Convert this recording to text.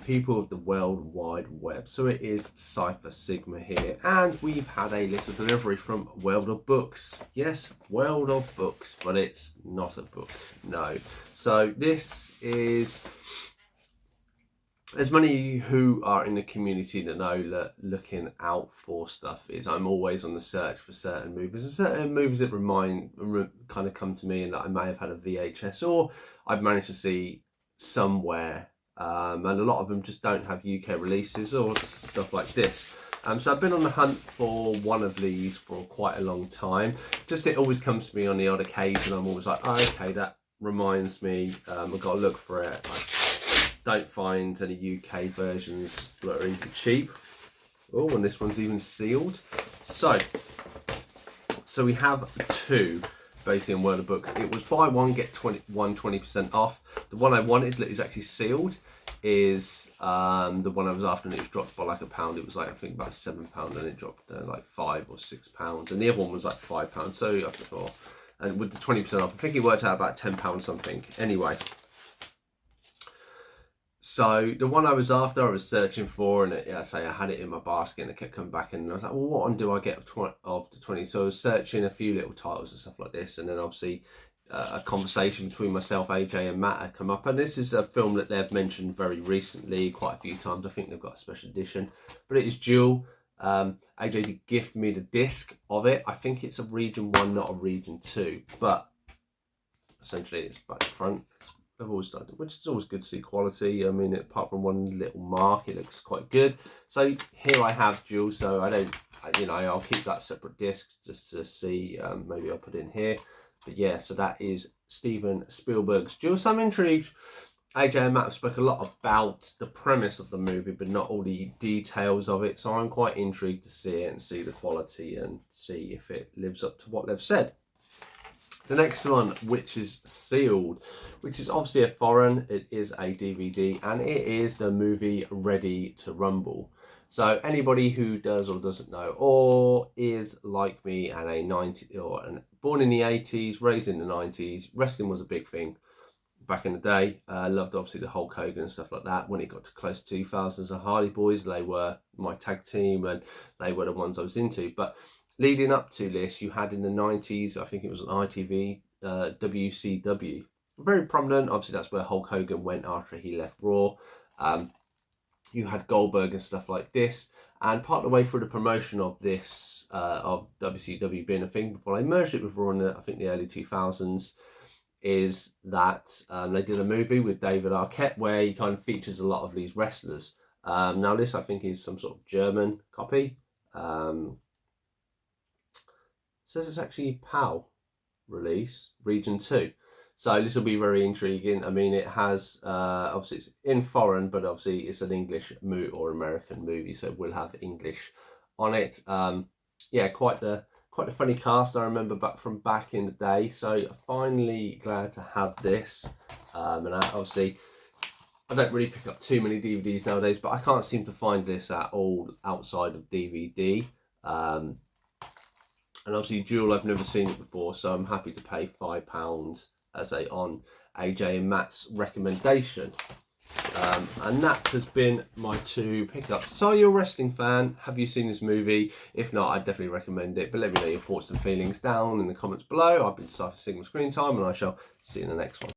people of the World Wide Web. So it is Cypher Sigma here, and we've had a little delivery from World of Books. Yes, World of Books, but it's not a book, no. So this is, as many who are in the community that know that looking out for stuff is, I'm always on the search for certain movies, and certain movies that kind of come to me and that I may have had a VHS or I've managed to see somewhere, and a lot of them just don't have UK releases or stuff like this. So I've been on the hunt for one of these for quite a long time. Just it always comes to me on the odd occasion. I'm always like, oh, okay, that reminds me. I've got to look for it. I don't find any UK versions that are even cheap. Oh, and this one's even sealed. So we have two. Basically on World of Books, it was buy one get 20% off. The one I wanted is actually sealed. Is the one I was after, and it was dropped by like £1. It was like, I think about £7, and it dropped like £5 or £6, and the other one was like £5. So I thought, and with the 20% off, I think it worked out about £10 something. Anyway, so the one I was after, I was searching for, and I had it in my basket, and it kept coming back, and I was like, well, what one do I get of the 20? So I was searching a few little titles and stuff like this, and then obviously a conversation between myself, AJ, and Matt had come up, and this is a film that they've mentioned very recently, quite a few times. I think they've got a special edition, but it is Duel. AJ did gift me the disc of it. I think it's a region 1, not a region 2, but essentially it's back to front. I've always done it, which is always good to see quality. I mean, apart from one little mark, it looks quite good. So here I have Duel, so I don't, I'll keep that separate disc just to see. Maybe I'll put it in here. But yeah, so that is Steven Spielberg's Duel. So I'm intrigued. AJ and Matt have spoken a lot about the premise of the movie, but not all the details of it. So I'm quite intrigued to see it and see the quality and see if it lives up to what they've said. The next one, which is sealed, which is obviously a foreign, it is a DVD, and it is the movie Ready to Rumble. So anybody who does or doesn't know, or is like me and born in the 80s, raised in the 90s, wrestling was a big thing back in the day. Loved obviously the Hulk Hogan and stuff like that. When it got to close to 2000s, the Hardy Boys, they were my tag team, and they were the ones I was into. But leading up to this, you had in the 90s, I think it was on ITV, WCW. Very prominent. Obviously, that's where Hulk Hogan went after he left Raw. You had Goldberg and stuff like this. And part of the way through the promotion of this, of WCW being a thing, before they merged it with Raw in I think the early 2000s, is that they did a movie with David Arquette where he kind of features a lot of these wrestlers. Now this, I think, is some sort of German copy. Says it's actually PAL release, region 2. So this will be very intriguing. I mean, it has, obviously it's in foreign, but obviously it's an English movie or American movie, so it will have English on it. Yeah, quite the funny cast I remember back in the day. So finally glad to have this. And obviously I don't really pick up too many DVDs nowadays, but I can't seem to find this at all outside of DVD. And obviously Duel, I've never seen it before, so I'm happy to pay £5 on AJ and Matt's recommendation. And that has been my two pickups. So you're a wrestling fan, have you seen this movie? If not, I'd definitely recommend it, but let me know your thoughts and feelings down in the comments below. I've been Cypher Sigma Screen Time, and I shall see you in the next one.